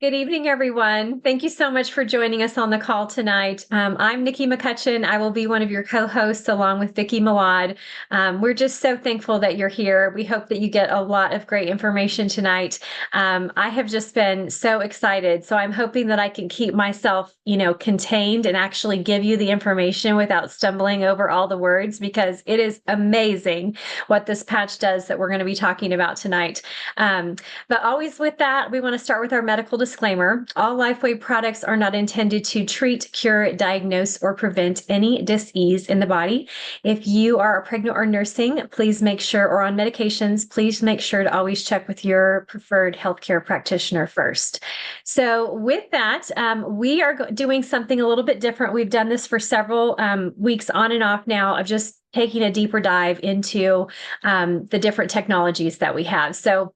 Good evening, everyone. Thank you so much for joining us on the call tonight. I'm Nikki McCutchen. I will be one of your co-hosts along with Vicki Malad. We're just so thankful that you're here. We hope that you get a lot of great information tonight. I have just been so excited. So I'm hoping that I can keep myself, contained and actually give you the information without stumbling over all the words, because it is amazing what this patch does that we're going to be talking about tonight. But always with that, we want to start with our medical disclaimer. All LifeWave products are not intended to treat, cure, diagnose, or prevent any dis-ease in the body. If you are pregnant or nursing, please make sure, or on medications, please make sure to always check with your preferred healthcare practitioner first. So with that, we are doing something a little bit different. We've done this for several weeks on and off now of just taking a deeper dive into the different technologies that we have. So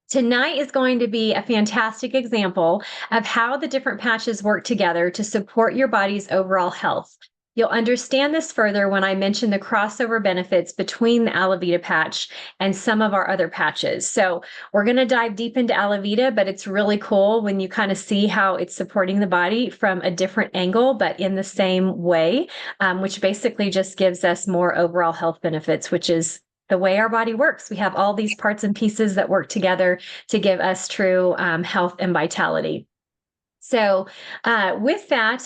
tonight is going to be a fantastic example of how the different patches work together to support your body's overall health. You'll understand this further when I mention the crossover benefits between the Alavida patch and some of our other patches. So we're going to dive deep into Alavida, but it's really cool when you kind of see how it's supporting the body from a different angle, but in the same way, which basically just gives us more overall health benefits, which is the way our body works. We have all these parts and pieces that work together to give us true health and vitality. So with that,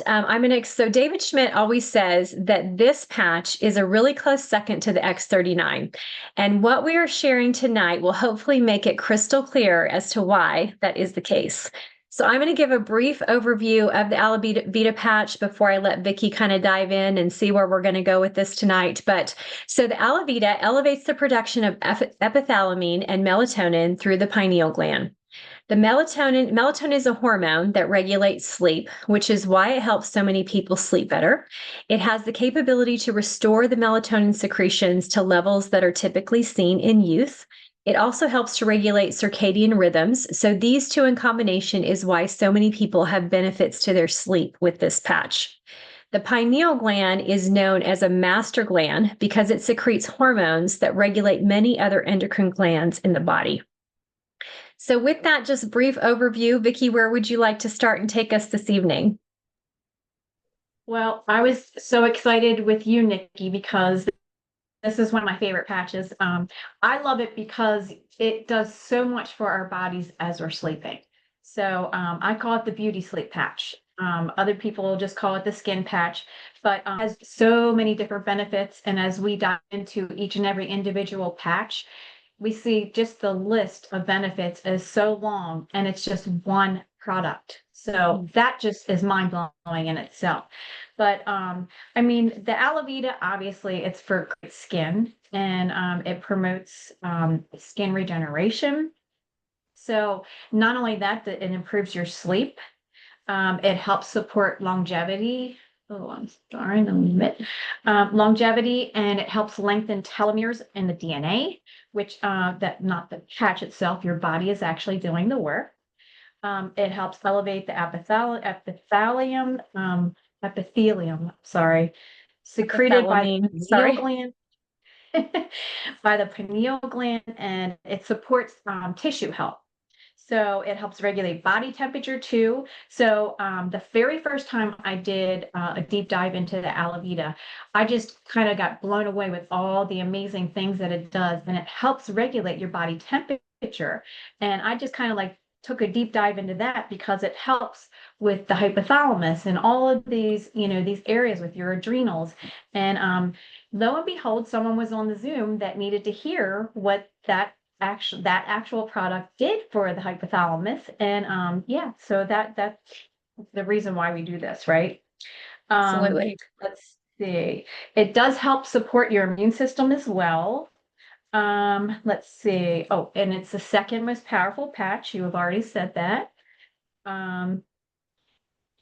so David Schmidt always says that this patch is a really close second to the X39. And what we are sharing tonight will hopefully make it crystal clear as to why that is the case. So I'm going to give a brief overview of the Alavida patch before I let Vicki kind of dive in and see where we're going to go with this tonight. But so the Alavida elevates the production of epithalamine and melatonin through the pineal gland. The melatonin is a hormone that regulates sleep, which is why it helps so many people sleep better. It has the capability to restore the melatonin secretions to levels that are typically seen in youth. It also helps to regulate circadian rhythms. So these two in combination is why so many people have benefits to their sleep with this patch. The pineal gland is known as a master gland because it secretes hormones that regulate many other endocrine glands in the body. So with that just brief overview, Vicki, where would you like to start and take us this evening? Well, I was so excited with you, Nikki, because this is one of my favorite patches. I love it because it does so much for our bodies as we're sleeping. So I call it the beauty sleep patch. Other people just call it the skin patch, but it has so many different benefits. And as we dive into each and every individual patch, we see just the list of benefits is so long, and it's just one product. So that just is mind blowing in itself. But I mean, the Alavida, obviously, it's for great skin, and it promotes skin regeneration. So not only that, that it improves your sleep, it helps support longevity. Oh, I'm sorry, let me admit. Longevity, and it helps lengthen telomeres in the DNA, which that not the patch itself, your body is actually doing the work. It helps elevate the epithelium, sorry, secreted by the Epithalamine, pineal sorry. gland, by the pineal gland, and it supports tissue health. So it helps regulate body temperature too. So the very first time I did a deep dive into the Alavida, I just kind of got blown away with all the amazing things that it does, and it helps regulate your body temperature. And I just kind of like took a deep dive into that because it helps with the hypothalamus and all of these, these areas with your adrenals. And lo and behold, someone was on the Zoom that needed to hear what that actual product did for the hypothalamus. And yeah, so that's the reason why we do this, right? um Absolutely. let's see, it does help support your immune system as well. Let's see, oh, and it's the second most powerful patch, you have already said that. um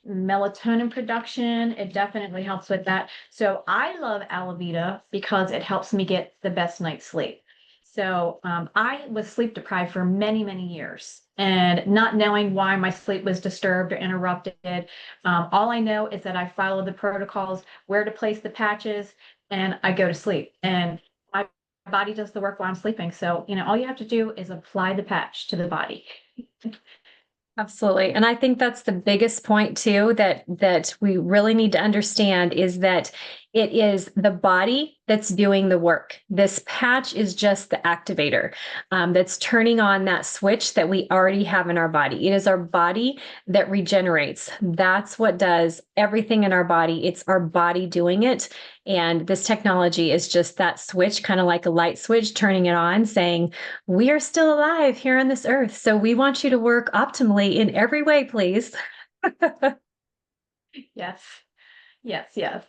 Melatonin production, it definitely helps with that. So I love Alavita because it helps me get the best night's sleep. So I was sleep deprived for many, many years, and not knowing why my sleep was disturbed or interrupted. All I know is that I follow the protocols, where to place the patches, and I go to sleep. And my body does the work while I'm sleeping. So, all you have to do is apply the patch to the body. Absolutely. And I think that's the biggest point too that we really need to understand is that it is the body that's doing the work. This patch is just the activator that's turning on that switch that we already have in our body. It is our body that regenerates. That's what does everything in our body. It's our body doing it. And this technology is just that switch, kind of like a light switch, turning it on, saying, we are still alive here on this earth. So we want you to work optimally in every way, please. Yes, yes, yes.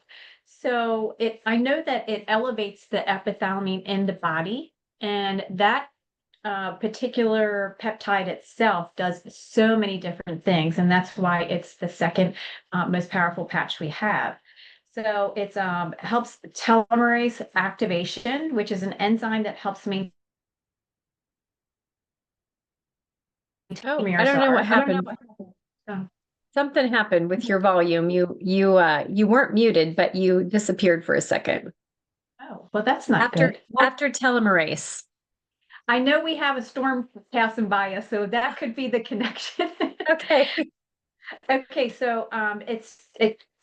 So I know that it elevates the epithalamine in the body, and that particular peptide itself does so many different things, and that's why it's the second most powerful patch we have. So it's helps telomerase activation, which is an enzyme that helps maintain Oh, I telomeres don't know what are. I don't know happened. what happened. Oh. Something happened with your volume. You weren't muted, but you disappeared for a second. Oh, well, that's not After good. Well, after telomerase. I know we have a storm passing by us, so that could be the connection. Okay. Okay, so it's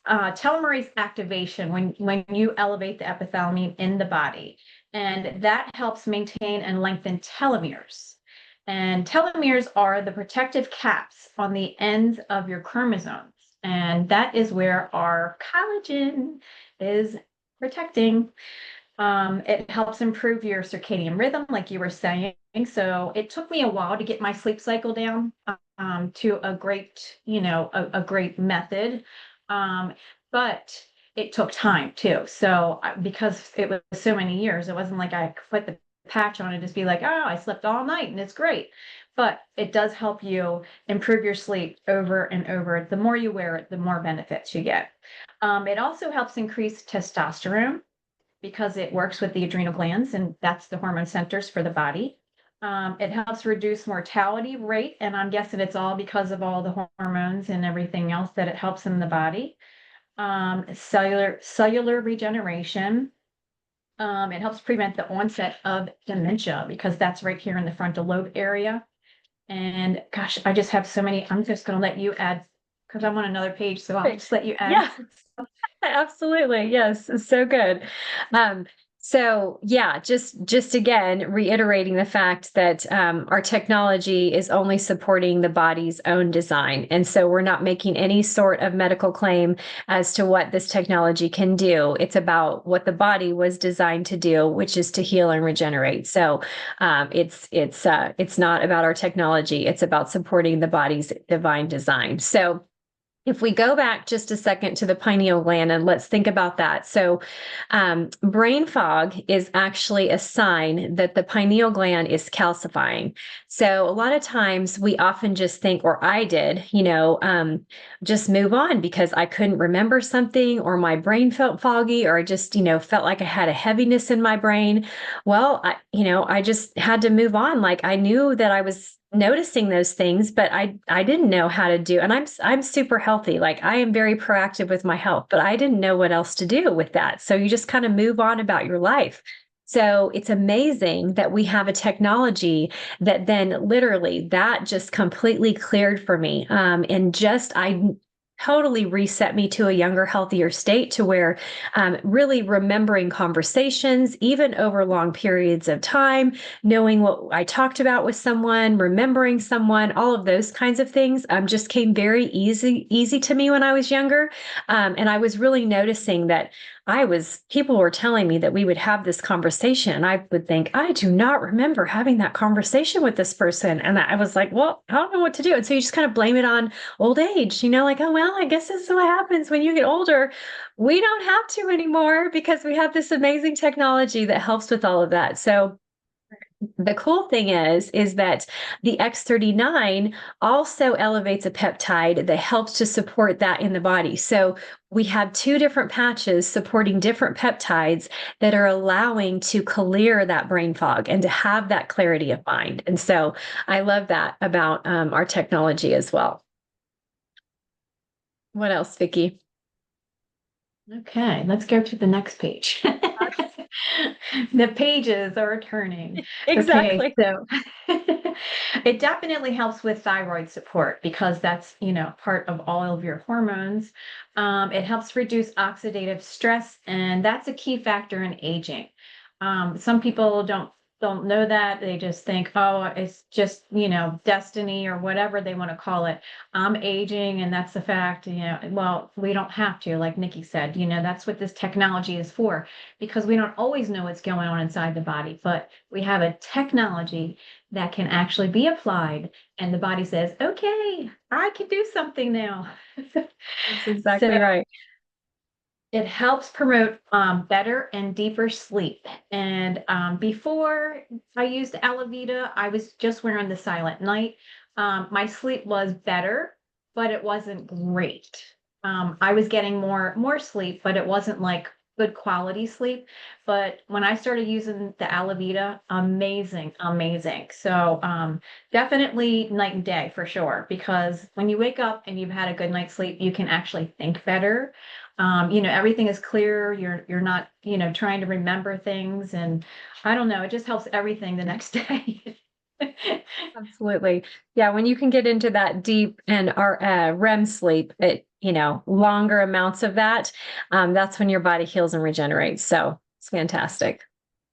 telomerase activation when you elevate the epithalamine in the body, and that helps maintain and lengthen telomeres. And telomeres are the protective caps on the ends of your chromosomes, and that is where our collagen is protecting. It helps improve your circadian rhythm, like you were saying. So it took me a while to get my sleep cycle down to a great, a great method. But it took time too. So because it was so many years, it wasn't like I could put the patch on and just be like, oh, I slept all night and it's great. But it does help you improve your sleep over and over. The more you wear it, the more benefits you get. It also helps increase testosterone because it works with the adrenal glands, and that's the hormone centers for the body. It helps reduce mortality rate, and I'm guessing it's all because of all the hormones and everything else that it helps in the body. Cellular regeneration. It helps prevent the onset of dementia because that's right here in the frontal lobe area. And gosh, I just have so many. I'm just going to let you add because I'm on another page, so I'll just let you add. Yeah. Absolutely. Yes. So good. So yeah, just again, reiterating the fact that our technology is only supporting the body's own design. And so we're not making any sort of medical claim as to what this technology can do. It's about what the body was designed to do, which is to heal and regenerate. So it's not about our technology. It's about supporting the body's divine design. So if we go back just a second to the pineal gland and let's think about that. So, brain fog is actually a sign that the pineal gland is calcifying. So, a lot of times we often just think, or I did, just move on because I couldn't remember something, or my brain felt foggy, or I just, felt like I had a heaviness in my brain. Well, I just had to move on. Like I knew that I was noticing those things, but I didn't know how to do. And I'm super healthy. Like I am very proactive with my health, but I didn't know what else to do with that. So you just kind of move on about your life. So it's amazing that we have a technology that then literally that just completely cleared for me. And just I totally reset me to a younger, healthier state to where really remembering conversations, even over long periods of time, knowing what I talked about with someone, remembering someone, all of those kinds of things just came very easy to me when I was younger. And I was really noticing that people were telling me that we would have this conversation. And I would think, I do not remember having that conversation with this person. And I was like, well, I don't know what to do. And so you just kind of blame it on old age, like, oh, well, I guess this is what happens when you get older. We don't have to anymore because we have this amazing technology that helps with all of that. So the cool thing is that the X39 also elevates a peptide that helps to support that in the body. So we have two different patches supporting different peptides that are allowing to clear that brain fog and to have that clarity of mind. And so I love that about our technology as well. What else, Vicki? Okay, let's go to the next page. The pages are turning. Okay, Exactly. so It definitely helps with thyroid support because that's, part of all of your hormones. It helps reduce oxidative stress, and that's a key factor in aging. Some people don't know that. They just think, oh, it's just, destiny or whatever they want to call it. I'm aging and that's the fact, well, we don't have to, like Nikki said, that's what this technology is for, because we don't always know what's going on inside the body, but we have a technology that can actually be applied and the body says, okay, I can do something now. That's So exactly right. it helps promote better and deeper sleep. And before I used Alavida, I was just wearing the Silent Night. My sleep was better, but it wasn't great. I was getting more sleep, but it wasn't like good quality sleep. But when I started using the Alavida, amazing, amazing. So definitely night and day for sure, because when you wake up and you've had a good night's sleep, you can actually think better. Everything is clear. You're not, trying to remember things, and I don't know, it just helps everything the next day. Absolutely. Yeah, when you can get into that deep and REM sleep, longer amounts of that, that's when your body heals and regenerates. So it's fantastic.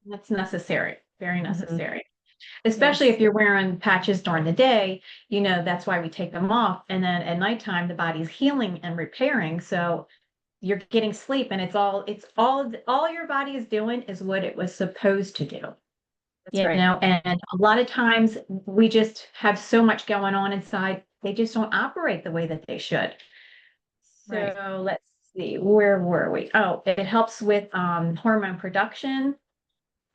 That's necessary, very Mhm. necessary. Especially Yes, if you're wearing patches during the day, that's why we take them off. And then at nighttime, the body's healing and repairing. So you're getting sleep, and all your body is doing is what it was supposed to do. that's right. And a lot of times we just have so much going on inside, they just don't operate the way that they should. Right. So let's see, where were we? Oh, it helps with hormone production.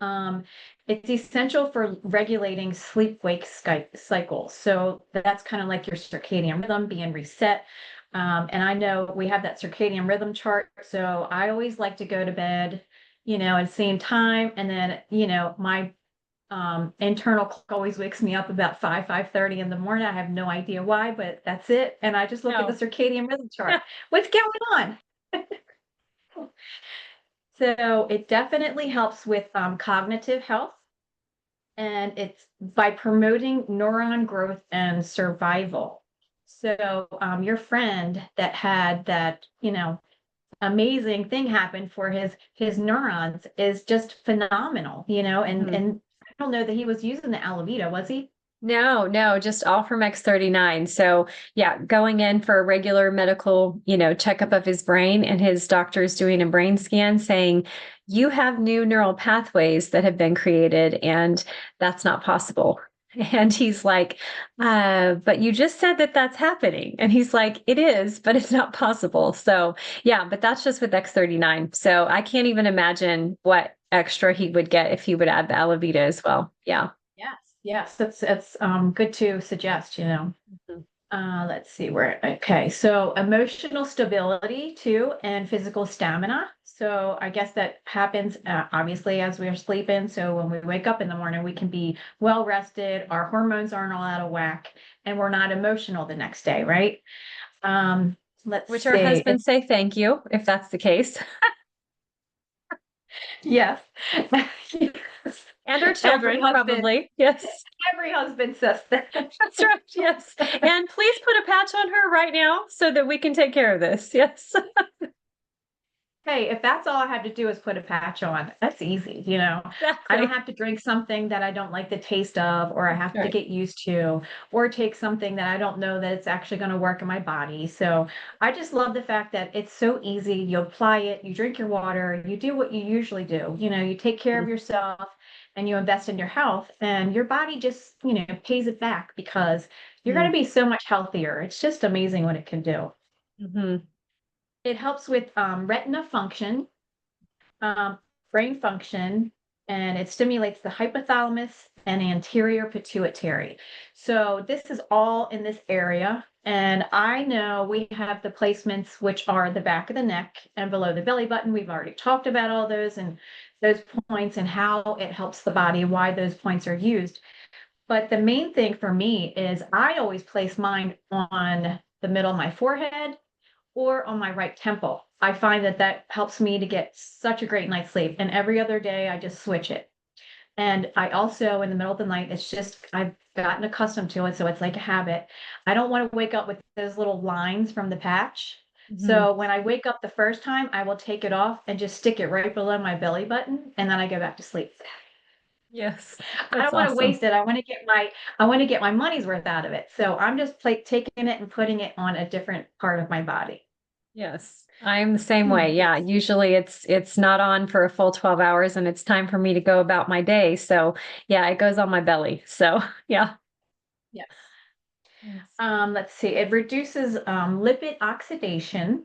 Um, it's essential for regulating sleep-wake cycles. So that's kind of like your circadian rhythm being reset. And I know we have that circadian rhythm chart. So I always like to go to bed, at the same time. And then, my internal clock always wakes me up about 5:30 in the morning. I have no idea why, but that's it. And I just look at the No. circadian rhythm chart. What's going on? So it definitely helps with cognitive health, and it's by promoting neuron growth and survival. So your friend that had that, amazing thing happen for his neurons is just phenomenal, Mhm. and I don't know that he was using the Alavita, was he? No, no, just all from X39. So, yeah, going in for a regular medical, checkup of his brain, and his doctor's doing a brain scan saying, you have new neural pathways that have been created, and that's not possible. And he's like, but you just said that that's happening. And he's like, it is, but it's not possible. So, yeah, but that's just with X39. So I can't even imagine what extra he would get if he would add the Alavita as well. Yeah. Yes, yes, that's good to suggest, Mhm. Let's see where, okay. So emotional stability too, and physical stamina. So I guess that happens obviously as we are sleeping. So when we wake up in the morning, we can be well rested, our hormones aren't all out of whack, and we're not emotional the next day, right? Um, let's Which our see. husbands say thank you, if that's the case. Yes. Yes. And our Every children, husband, probably. Yes. every husband says that. That's right. Yes. And please put a patch on her right now so that we can take care of this. Yes. Hey, if that's all I have to do is put a patch on, that's easy, I don't Exactly. have to drink something that I don't like the taste of, or I That's have to right. get used to, or take something that I don't know that it's actually going to work in my body. So I just love the fact that it's so easy. You apply it, you drink your water, you do what you usually do. You take care of yourself and you invest in your health, and your body just, pays it back because you're going to be so much healthier. It's just amazing what it can do. Mm-hmm. It helps with retina function, um, brain function, and it stimulates the hypothalamus and anterior pituitary. So this is all in this area. And I know we have the placements, which are the back of the neck and below the belly button. We've already talked about all those and those points and how it helps the body, why those points are used. But the main thing for me is I always place mine on the middle of my forehead or on my right temple. I find that that helps me to get such a great night's sleep. And every other day, I just switch it. And I also, in the middle of the night, it's just, I've gotten accustomed to it. So it's like a habit. I don't want to wake up with those little lines from the patch. Mhm. So when I wake up the first time, I will take it off and just stick it right below my belly button. And then I go back to sleep. Yes, I that's don't want to awesome. waste it. I want to get my money's worth out of it. So I'm just like taking it and putting it on a different part of my body. Yes, I'm the same way. Yeah, Yes. usually it's not on for a full 12 hours and it's time for me to go about my day. So, yeah, it goes on my belly. So, yeah. Yes. Yes. Let's see. It reduces lipid oxidation.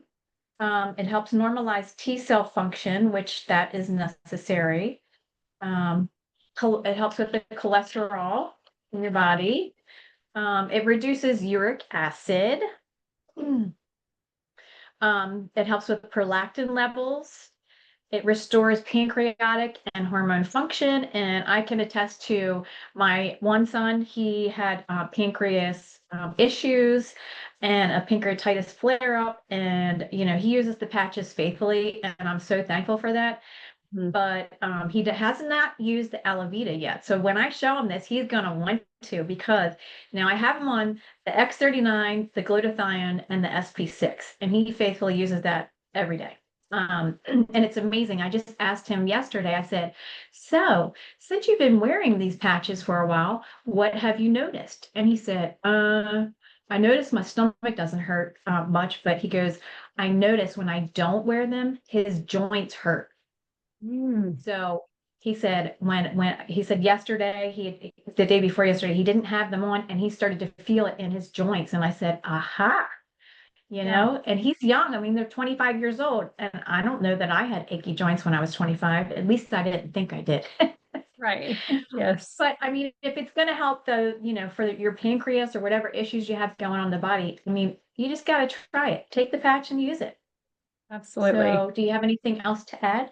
It helps normalize T cell function, which that is necessary. Um, it helps with the cholesterol in your body. It reduces uric acid. It helps with prolactin levels. It restores pancreatic and hormone function. And I can attest to my one son, he had pancreas issues and a pancreatitis flare up. And, he uses the patches faithfully. And I'm so thankful for that. Mhm. But he has not used the Alavida yet. So when I show him this, he's going to want to, because now I have him on the X39, the glutathione, and the SP6, and he faithfully uses that every day. And it's amazing. I just asked him yesterday, I said, so since you've been wearing these patches for a while, what have you noticed? And he said, I noticed my stomach doesn't hurt much, but he goes, I notice when I don't wear them, his joints hurt. Mm, So he said when he said yesterday, the day before yesterday, he didn't have them on and he started to feel it in his joints. And I said, aha, yeah, and he's young. I mean, they're 25 years old. And I don't know that I had achy joints when I was 25. At least I didn't think I did. right. Yes, But I mean, if it's going to help for your pancreas or whatever issues you have going on in the body, I mean, you just got to try it. Take the patch and use it. absolutely. So do you have anything else to add?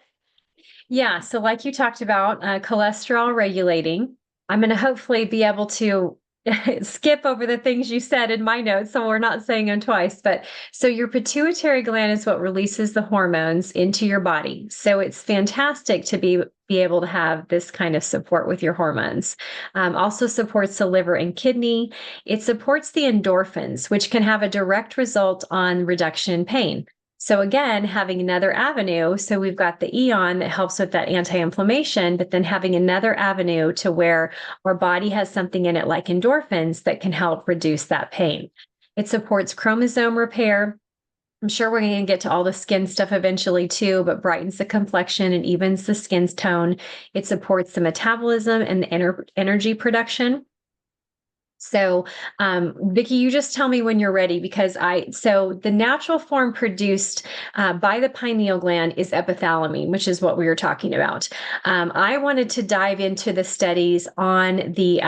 Yeah. So, like you talked about, cholesterol regulating, I'm going to hopefully be able to skip over the things you said in my notes. So, we're not saying them twice. But so, your pituitary gland is what releases the hormones into your body. So, it's fantastic to be able to have this kind of support with your hormones. Also supports the liver and kidney. It supports the endorphins, which can have a direct result on reduction in pain. So again, having another avenue. So we've got the Eon that helps with that anti-inflammation, but then having another avenue to where our body has something in it like endorphins that can help reduce that pain. It supports chromosome repair. I'm sure we're going to get to all the skin stuff eventually too, but brightens the complexion and evens the skin tone. It supports the metabolism and the energy production. So, Vicki, you just tell me when you're ready because so the natural form produced by the pineal gland is epithalamine, which is what we were talking about. I wanted to dive into the studies on the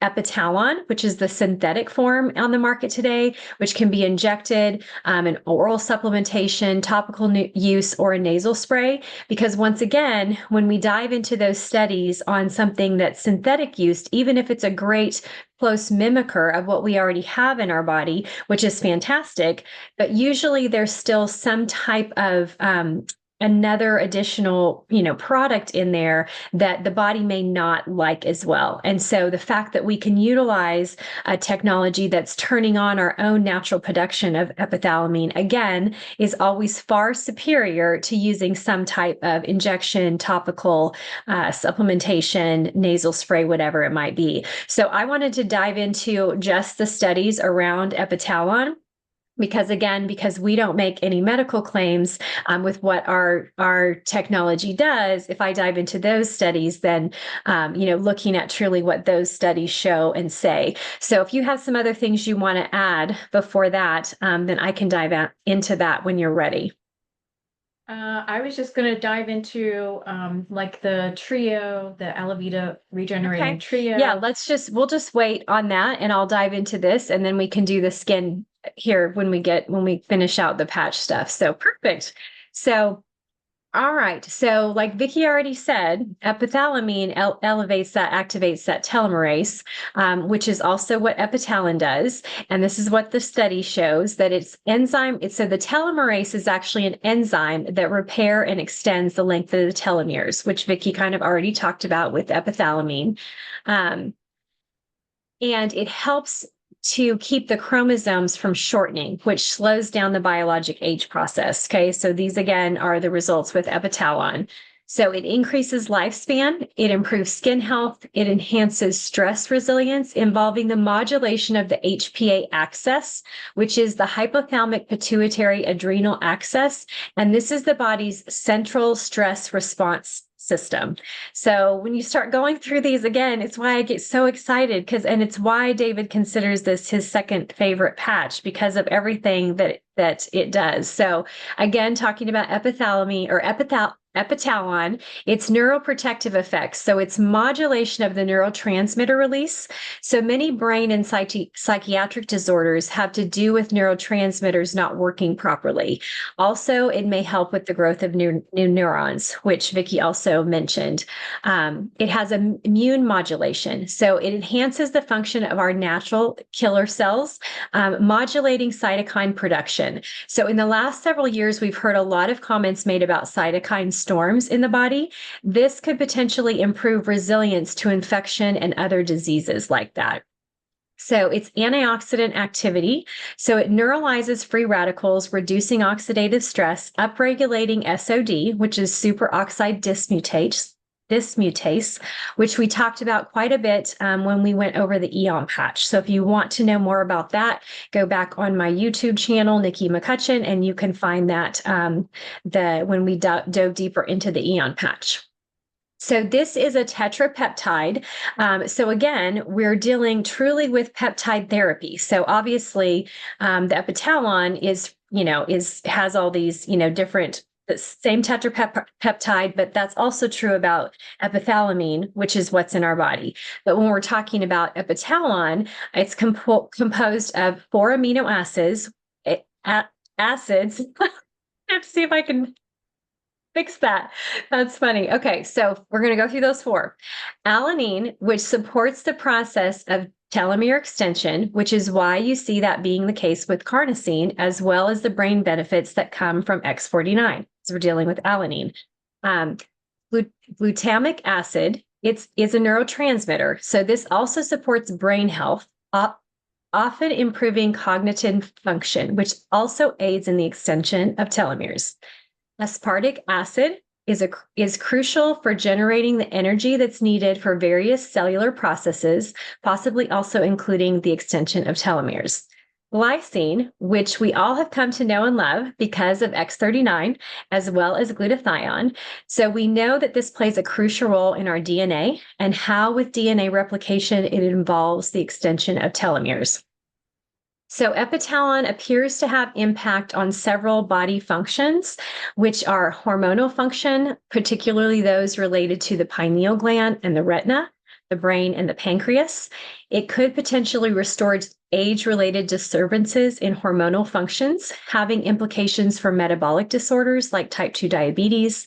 Epitalon, which is the synthetic form on the market today, which can be injected, an oral supplementation, topical use, or a nasal spray. Because once again, when we dive into those studies on something that's synthetic use, even if it's a great close mimicker of what we already have in our body, which is fantastic. But usually there's still some type of another additional, product in there that the body may not like as well. And so the fact that we can utilize a technology that's turning on our own natural production of epithalamine again is always far superior to using some type of injection, topical, supplementation, nasal spray, whatever it might be. So I wanted to dive into just the studies around Epitalon because we don't make any medical claims with what our technology does. If I dive into those studies, then looking at truly what those studies show and say. So if you have some other things you want to add before that, then I can dive into that when you're ready. I was just going to dive into like the trio, the Alavida regenerating Okay. Yeah, trio. we'll just wait on that and I'll dive into this and then we can do the skin here when we finish out the patch stuff. So perfect. So All right. So, like Vicky already said, epithalamine elevates that, activates that telomerase, which is also what Epitalon does. And this is what the study shows that it's enzyme. So the telomerase is actually an enzyme that repair and extends the length of the telomeres, which Vicky kind of already talked about with epithalamine. Um, and it helps to keep the chromosomes from shortening, which slows down the biologic age process. Okay, so these again are the results with Epitalon. So it increases lifespan, it improves skin health, it enhances stress resilience, involving the modulation of the HPA axis, which is the hypothalamic pituitary adrenal axis. And this is the body's central stress response system. So when you start going through these again, it's why I get so excited and it's why David considers this his second favorite patch because of everything that it does. So again, talking about epithalamy or Epitalon, its neuroprotective effects. So it's modulation of the neurotransmitter release. So many brain and psychiatric disorders have to do with neurotransmitters not working properly. Also, it may help with the growth of new neurons, which Vicky also mentioned. It has immune modulation. So it enhances the function of our natural killer cells, modulating cytokine production. So in the last several years, we've heard a lot of comments made about cytokine storms in the body. This could potentially improve resilience to infection and other diseases like that. So it's antioxidant activity. So it neuralizes free radicals, reducing oxidative stress, upregulating SOD, which is superoxide dismutase, which we talked about quite a bit when we went over the Eon patch. So if you want to know more about that, go back on my YouTube channel, Nikki McCutchen, and you can find that when we dove deeper into the Eon patch. So this is a tetrapeptide. So again, we're dealing truly with peptide therapy. So obviously, the Epitalon has all these, different, the same tetrapeptide, but that's also true about epithalamine, which is what's in our body. But when we're talking about Epitalon, it's composed of 4 amino acids. Acids. I have to see if I can fix that. That's funny. Okay, so we're going to go through those 4. Alanine, which supports the process of telomere extension, which is why you see that being the case with carnosine, as well as the brain benefits that come from X49. So we're dealing with alanine. Glutamic acid, it's a neurotransmitter. So this also supports brain health, often improving cognitive function, which also aids in the extension of telomeres. Aspartic acid is crucial for generating the energy that's needed for various cellular processes, possibly also including the extension of telomeres. Glycine, which we all have come to know and love because of X39, as well as glutathione. So we know that this plays a crucial role in our DNA and how with DNA replication, it involves the extension of telomeres. So Epitalon appears to have impact on several body functions, which are hormonal function, particularly those related to the pineal gland and the retina, the brain, and the pancreas. It could potentially restore age-related disturbances in hormonal functions, having implications for metabolic disorders like type 2 diabetes.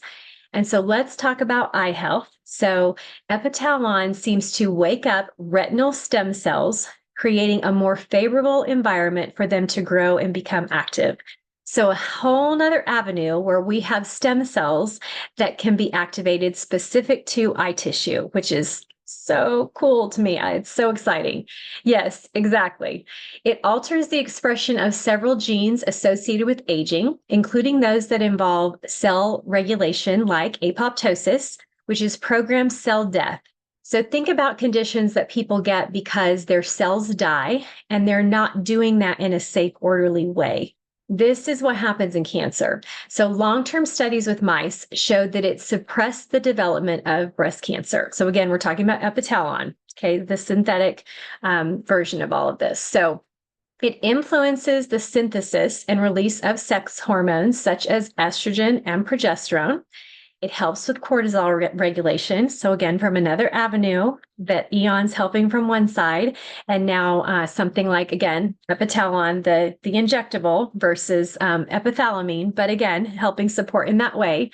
And so let's talk about eye health. So Epitalon seems to wake up retinal stem cells, creating a more favorable environment for them to grow and become active. So a whole nother avenue where we have stem cells that can be activated specific to eye tissue, which is so cool to me. It's so exciting. Yes, exactly. It alters the expression of several genes associated with aging, including those that involve cell regulation like apoptosis, which is programmed cell death. So think about conditions that people get because their cells die and they're not doing that in a safe, orderly way. This is what happens in cancer. So long-term studies with mice showed that it suppressed the development of breast cancer. So again, we're talking about Epitalon, okay, the synthetic version of all of this. So it influences the synthesis and release of sex hormones such as estrogen and progesterone. It helps with cortisol regulation. So again, from another avenue that Eon's helping from one side, and now something like, again, Epitalon, the injectable versus epithalamine, but again, helping support in that way.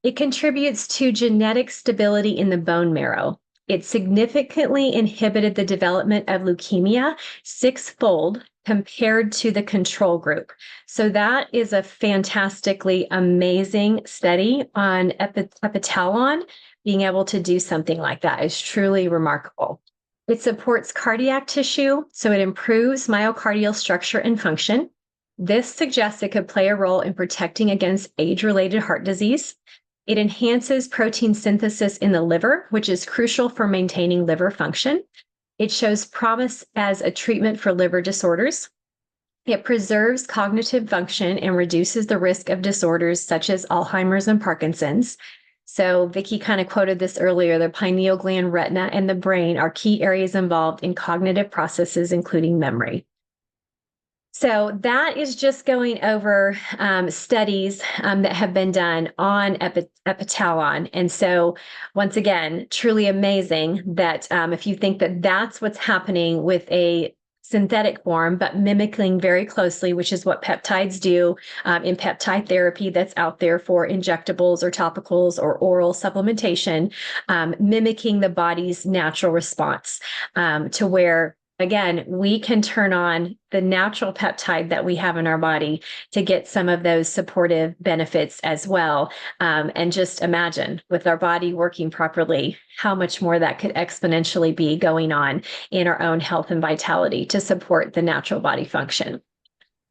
It contributes to genetic stability in the bone marrow. It significantly inhibited the development of leukemia sixfold compared to the control group. So that is a fantastically amazing study on Epitalon. Being able to do something like that is truly remarkable. It supports cardiac tissue, so it improves myocardial structure and function. This suggests it could play a role in protecting against age-related heart disease. It enhances protein synthesis in the liver, which is crucial for maintaining liver function. It shows promise as a treatment for liver disorders. It preserves cognitive function and reduces the risk of disorders such as Alzheimer's and Parkinson's. So Vicki kind of quoted this earlier, the pineal gland, retina, and the brain are key areas involved in cognitive processes, including memory. So that is just going over studies that have been done on Epitalon. And so once again, truly amazing that if you think that that's what's happening with a synthetic form, but mimicking very closely, which is what peptides do in peptide therapy that's out there for injectables or topicals or oral supplementation, mimicking the body's natural response to where, again, we can turn on the natural peptide that we have in our body to get some of those supportive benefits as well. And just imagine with our body working properly, how much more that could exponentially be going on in our own health and vitality to support the natural body function.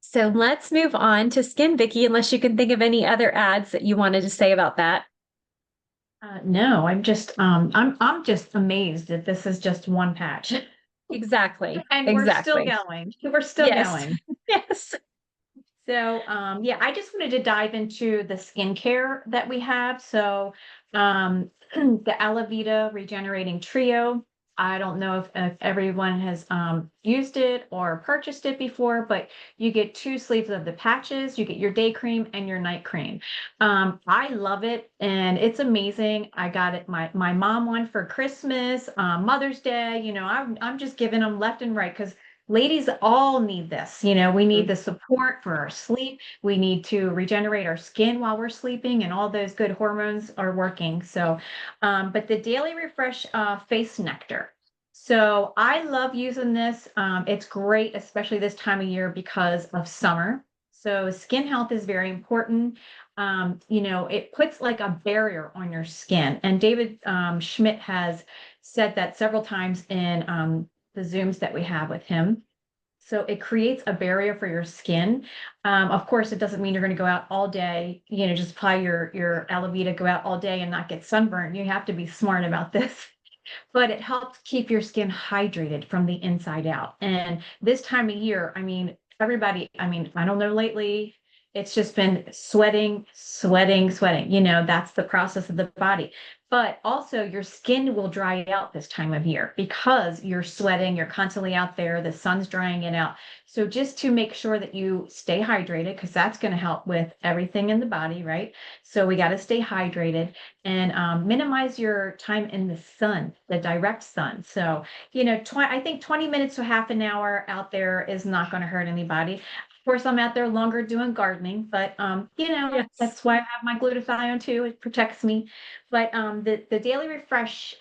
So let's move on to skin, Vicki, unless you can think of any other ads that you wanted to say about that. No, I'm just amazed that this is just one patch. Exactly. And we're still Exactly. going. We're still Yes. going. Yes. So, yeah, I just wanted to dive into the skincare that we have. So, the Alavida Regenerating Trio. I don't know if everyone has used it or purchased it before, but you get 2 sleeves of the patches. You get your day cream and your night cream. I love it, and it's amazing. I got it my mom one for Christmas, Mother's Day. You know, I'm just giving them left and right because ladies all need this. You know, we need the support for our sleep. We need to regenerate our skin while we're sleeping, and all those good hormones are working. So, but the Daily Refresh Face Nectar. So I love using this. It's great, especially this time of year because of summer. So skin health is very important. You know, it puts like a barrier on your skin. And David Schmidt has said that several times in the Zooms that we have with him. So it creates a barrier for your skin. Of course, it doesn't mean you're going to go out all day, you know, just apply your Alavida, go out all day and not get sunburned. You have to be smart about this. But it helps keep your skin hydrated from the inside out. And this time of year, I mean, everybody, I mean, I don't know lately, it's just been sweating, sweating, sweating. You know, that's the process of the body. But also, your skin will dry out this time of year because you're sweating, you're constantly out there, the sun's drying it out. So, just to make sure that you stay hydrated, because that's going to help with everything in the body, right? So, we got to stay hydrated and minimize your time in the sun, the direct sun. So, you know, I think 20 minutes to half an hour out there is not going to hurt anybody. Of course, I'm out there longer doing gardening, but you know, Yes. that's why I have my glutathione too. It protects me. But the Daily Refresh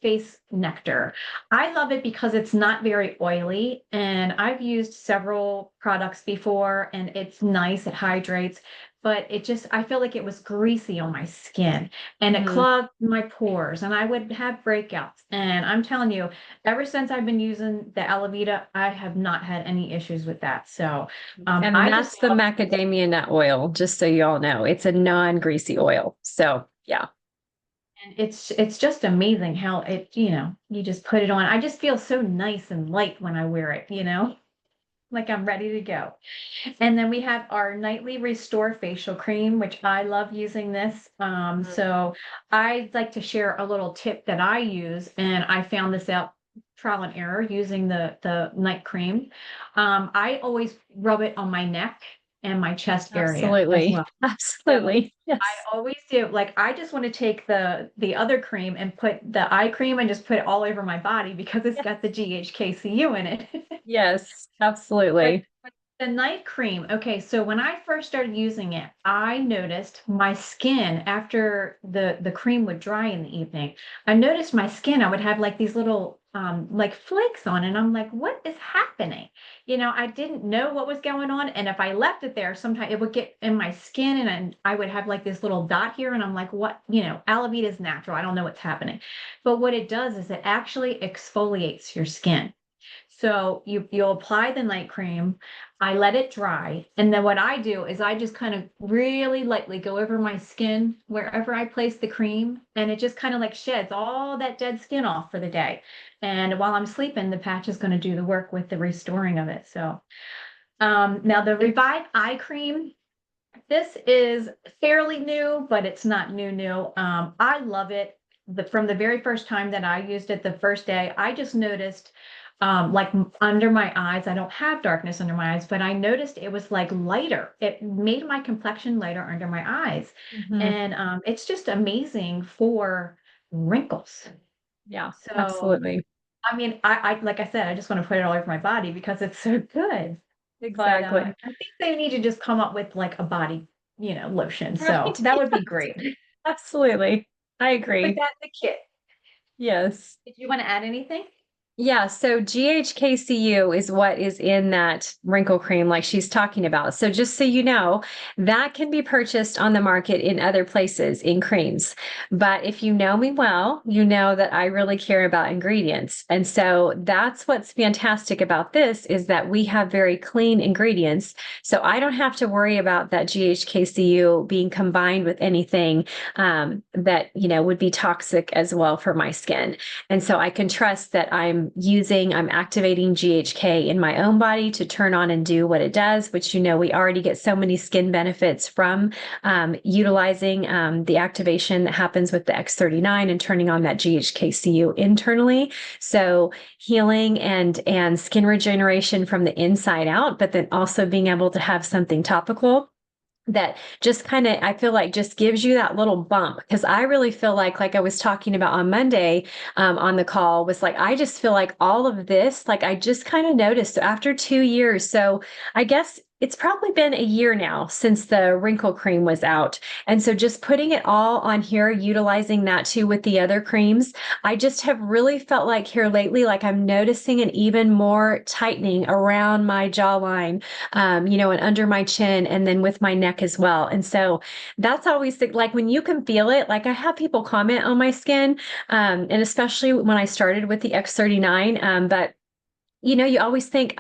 face nectar, I love it because it's not very oily, and I've used several products before, and it's nice. It hydrates, but it just I feel like it was greasy on my skin, and it clogged my pores, and I would have breakouts. And I'm telling you, ever since I've been using the Alavida, I have not had any issues with that. So, And I that's just the love macadamia nut oil, just so you all know. It's a non-greasy oil. So yeah. and it's just amazing how it, you know, you just put it on. I just feel so nice and light when I wear it, you know, like I'm ready to go. And then we have our nightly restore facial cream, which I love using this. So I'd like to share a little tip that I use, and I found this out trial and error using the night cream. I always rub it on my neck and my chest area as Absolutely. well. So Absolutely. Yes. I always do. Like I just want to take the other cream and put the eye cream and just put it all over my body because it's got the GHKCU in it. Yes. But Absolutely. The night cream. Okay, so when I first started using it, I noticed my skin after the cream would dry in the evening. I noticed my skin, I would have like these little like flakes on, and I'm like, what is happening? I didn't know what was going on, and if I left it there, sometimes it would get in my skin, and I would have like this little dot here, and I'm like, what? Alavida is natural. I don't know what's happening, but what it does is it actually exfoliates your skin. So you'll apply the night cream. I let it dry. And then what I do is I just kind of really lightly go over my skin wherever I place the cream. And it just kind of like sheds all that dead skin off for the day. And while I'm sleeping, the patch is going to do the work with the restoring of it. So now the Revive Eye Cream, this is fairly new, but it's not new. I love it. From the very first time that I used it, the first day, I just noticed like under my eyes, I don't have darkness under my eyes, but I noticed it was like lighter. It made my complexion lighter under my eyes. Mhm. And it's just amazing for wrinkles. Yeah, So, absolutely. I mean, I like I said, I just want to put it all over my body because it's so good. But Exactly. I think they need to just come up with like a body, lotion. So Right. that would be great. Absolutely. I Put agree. that in the kit. Yes. Did you want to add anything? Yeah, so GHKCU is what is in that wrinkle cream like she's talking about. So just so you know, that can be purchased on the market in other places in creams. But if you know me well, you know that I really care about ingredients. And so that's what's fantastic about this is that we have very clean ingredients. So I don't have to worry about that GHKCU being combined with anything that, would be toxic as well for my skin. And so I can trust that I'm activating GHK in my own body to turn on and do what it does, which, we already get so many skin benefits from utilizing the activation that happens with the X39 and turning on that GHKCU internally. So healing and skin regeneration from the inside out, but then also being able to have something topical that just kind of I feel like just gives you that little bump because I really feel like I was talking about on Monday on the call was like I just feel like all of this like I just kind of noticed after 2 years. So I guess it's probably been a year now since the wrinkle cream was out. And so just putting it all on here, utilizing that too with the other creams, I just have really felt like here lately, like I'm noticing an even more tightening around my jawline, and under my chin and then with my neck as well. And so that's always like when you can feel it, like I have people comment on my skin, and especially when I started with the X39, but you always think,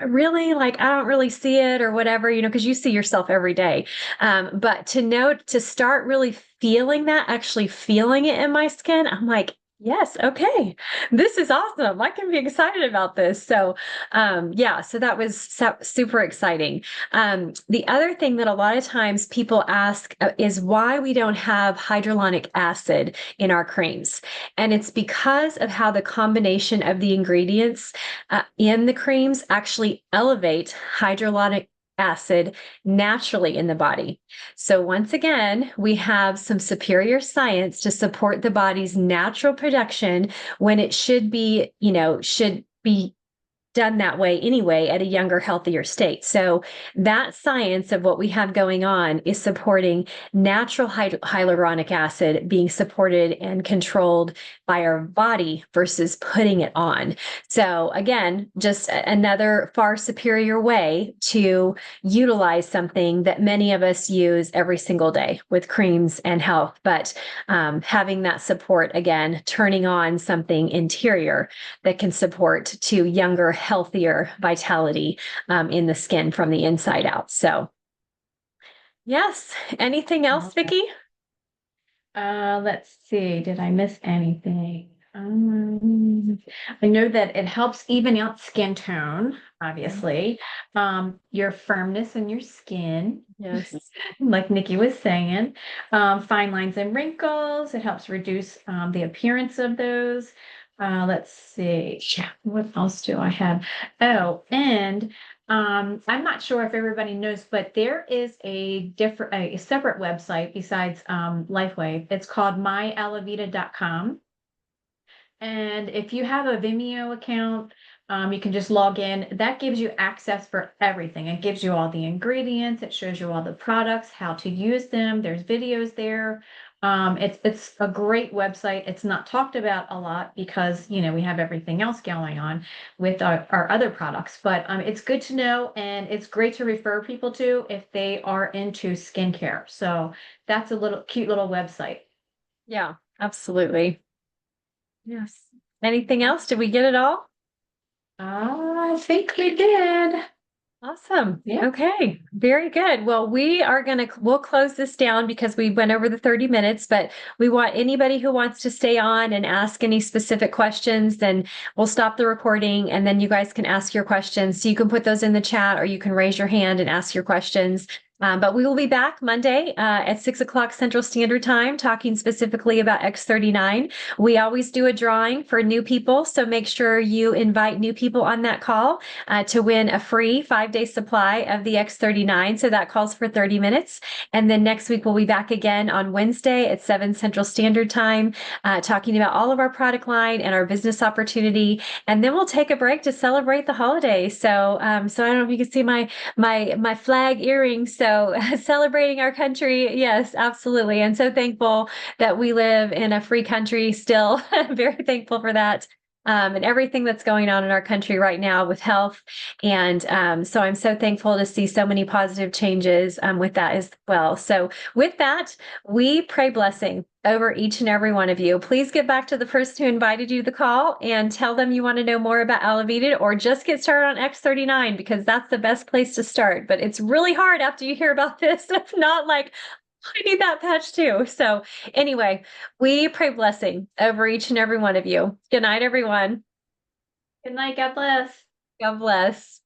really like I don't really see it or whatever, because you see yourself every day. But to start really feeling that, actually feeling it in my skin, I'm like, yes, okay, this is awesome. I can be excited about this. So, yeah, so that was super exciting. The other thing that a lot of times people ask is why we don't have hyaluronic acid in our creams. And it's because of how the combination of the ingredients in the creams actually elevate hyaluronic acid naturally in the body. So once again, we have some superior science to support the body's natural production when it should be done that way anyway at a younger, healthier state. So that science of what we have going on is supporting natural hyaluronic acid being supported and controlled by our body versus putting it on. So again, just another far superior way to utilize something that many of us use every single day with creams and health, but having that support again, turning on something interior that can support to younger, healthier vitality in the skin from the inside out. So, yes. Anything else, Okay. Vicki? Let's see. Did I miss anything? I know that it helps even out skin tone, obviously. Your firmness in your skin, Yes. like Nikki was saying. Fine lines and wrinkles. It helps reduce the appearance of those. Let's see. Yeah, what else do I have? Oh, and I'm not sure if everybody knows, but there is a separate website besides LifeWave. It's called myalavida.com. And if you have a Vimeo account, You can just log in. That gives you access for everything. It gives you all the ingredients. It shows you all the products, how to use them. There's videos there. It's a great website. It's not talked about a lot because, we have everything else going on with our other products, but it's good to know, and it's great to refer people to if they are into skincare. So that's a little cute little website. Yeah, absolutely. Yes. Anything else? Did we get it all? I think we did. Awesome. Yeah. Okay. Very good. Well, we'll close this down because we went over the 30 minutes, but we want anybody who wants to stay on and ask any specific questions, then we'll stop the recording and then you guys can ask your questions. So you can put those in the chat or you can raise your hand and ask your questions. But we will be back Monday at 6 o'clock Central Standard Time, talking specifically about X39. We always do a drawing for new people, so make sure you invite new people on that call to win a free 5-day supply of the X39. So that calls for 30 minutes. And then next week, we'll be back again on Wednesday at 7 Central Standard Time, talking about all of our product line and our business opportunity. And then we'll take a break to celebrate the holidays. So I don't know if you can see my flag earrings. So celebrating our country. Yes, absolutely. And so thankful that we live in a free country still. Very thankful for that. And everything that's going on in our country right now with health. And so I'm so thankful to see so many positive changes with that as well. So with that, we pray blessing over each and every one of you. Please get back to the person who invited you to the call and tell them you want to know more about Alavida, or just get started on X39 because that's the best place to start. But it's really hard after you hear about this. It's not like, I need that patch too. So anyway, we pray blessing over each and every one of you. Good night, everyone. Good night. God bless. God bless.